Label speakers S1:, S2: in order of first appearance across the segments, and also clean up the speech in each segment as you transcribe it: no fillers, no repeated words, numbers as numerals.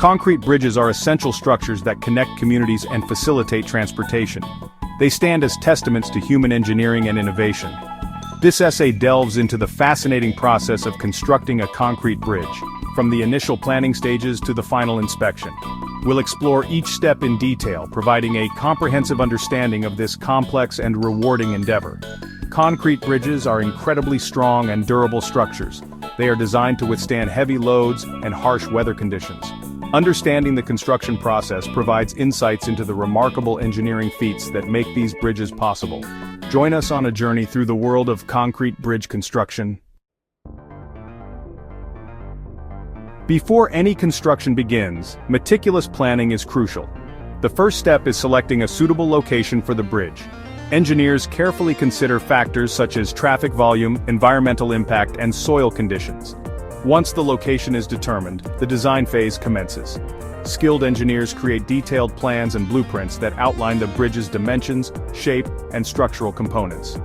S1: Concrete bridges are essential structures that connect communities and facilitate transportation. They stand as testaments to human engineering and innovation. This essay delves into the fascinating process of constructing a concrete bridge, from the initial planning stages to the final inspection. We'll explore each step in detail, providing a comprehensive understanding of this complex and rewarding endeavor. Concrete bridges are incredibly strong and durable structures. They are designed to withstand heavy loads and harsh weather conditions. Understanding the construction process provides insights into the remarkable engineering feats that make these bridges possible. Join us on a journey through the world of concrete bridge construction. Before any construction begins, meticulous planning is crucial. The first step is selecting a suitable location for the bridge. Engineers carefully consider factors such as traffic volume, environmental impact, and soil conditions. Once the location is determined, the design phase commences. Skilled engineers create detailed plans and blueprints that outline the bridge's dimensions, shape, and structural components.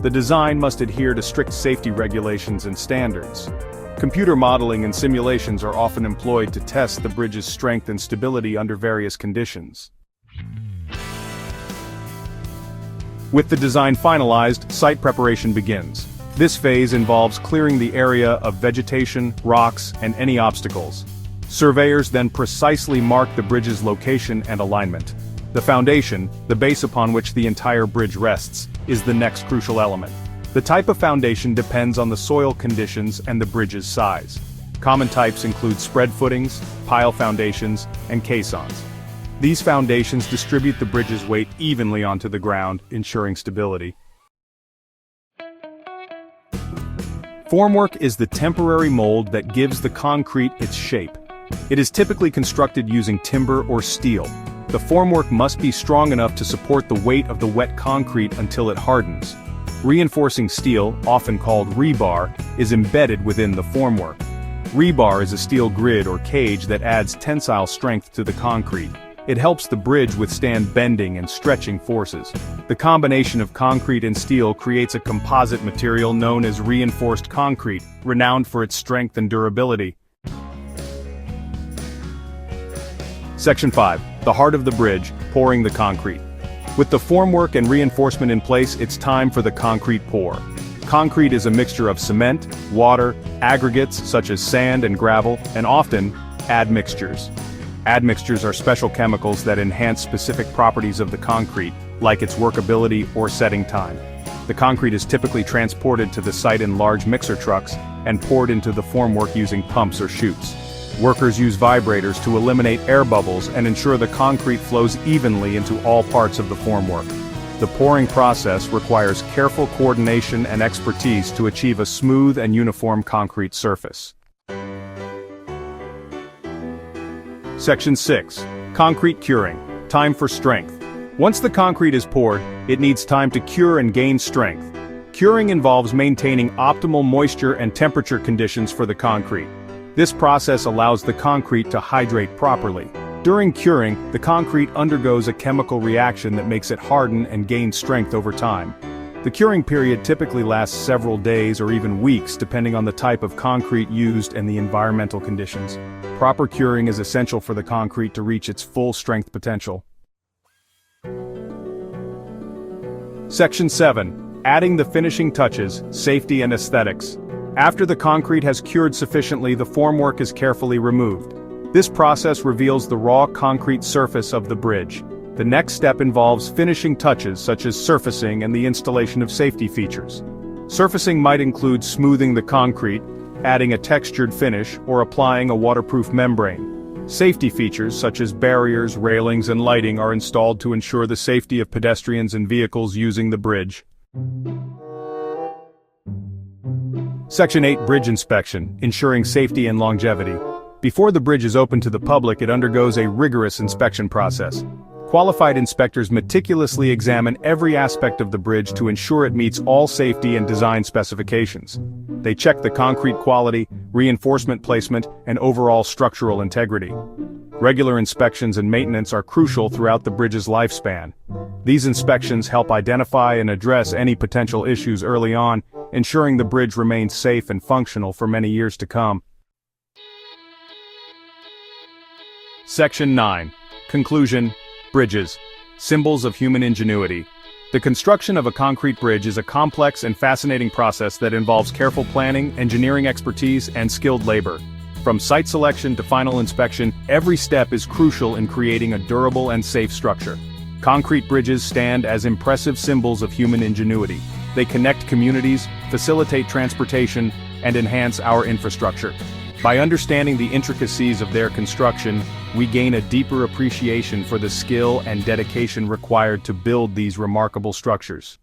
S1: The design must adhere to strict safety regulations and standards. Computer modeling and simulations are often employed to test the bridge's strength and stability under various conditions. With the design finalized, site preparation begins. This phase involves clearing the area of vegetation, rocks, and any obstacles. Surveyors then precisely mark the bridge's location and alignment. The foundation, the base upon which the entire bridge rests, is the next crucial element. The type of foundation depends on the soil conditions and the bridge's size. Common types include spread footings, pile foundations, and caissons. These foundations distribute the bridge's weight evenly onto the ground, ensuring stability. Formwork is the temporary mold that gives the concrete its shape. It is typically constructed using timber or steel. The formwork must be strong enough to support the weight of the wet concrete until it hardens. Reinforcing steel, often called rebar, is embedded within the formwork. Rebar is a steel grid or cage that adds tensile strength to the concrete. It helps the bridge withstand bending and stretching forces. The combination of concrete and steel creates a composite material known as reinforced concrete, renowned for its strength and durability. Section 5. The heart of the bridge, pouring the concrete. With the formwork and reinforcement in place, it's time for the concrete pour. Concrete is a mixture of cement, water, aggregates such as sand and gravel, and often, admixtures. Admixtures are special chemicals that enhance specific properties of the concrete, like its workability or setting time. The concrete is typically transported to the site in large mixer trucks and poured into the formwork using pumps or chutes. Workers use vibrators to eliminate air bubbles and ensure the concrete flows evenly into all parts of the formwork. The pouring process requires careful coordination and expertise to achieve a smooth and uniform concrete surface. Section 6. Concrete curing. Time for strength. Once the concrete is poured, it needs time to cure and gain strength. Curing involves maintaining optimal moisture and temperature conditions for the concrete. This process allows the concrete to hydrate properly. During curing, the concrete undergoes a chemical reaction that makes it harden and gain strength over time. The curing period typically lasts several days or even weeks depending on the type of concrete used and the environmental conditions. Proper curing is essential for the concrete to reach its full strength potential. Section 7. Adding the finishing touches, safety and aesthetics. After the concrete has cured sufficiently, the formwork is carefully removed. This process reveals the raw concrete surface of the bridge. The next step involves finishing touches such as surfacing and the installation of safety features. Surfacing might include smoothing the concrete, adding a textured finish, or applying a waterproof membrane. Safety features such as barriers, railings, and lighting are installed to ensure the safety of pedestrians and vehicles using the bridge. Section 8. Bridge inspection, ensuring safety and longevity. Before the bridge is open to the public, it undergoes a rigorous inspection process. Qualified inspectors meticulously examine every aspect of the bridge to ensure it meets all safety and design specifications. They check the concrete quality, reinforcement placement, and overall structural integrity. Regular inspections and maintenance are crucial throughout the bridge's lifespan. These inspections help identify and address any potential issues early on, ensuring the bridge remains safe and functional for many years to come. Section 9. Conclusion. Bridges. Symbols of human ingenuity. The construction of a concrete bridge is a complex and fascinating process that involves careful planning, engineering expertise, and skilled labor. From site selection to final inspection, every step is crucial in creating a durable and safe structure. Concrete bridges stand as impressive symbols of human ingenuity. They connect communities, facilitate transportation, and enhance our infrastructure. By understanding the intricacies of their construction, we gain a deeper appreciation for the skill and dedication required to build these remarkable structures.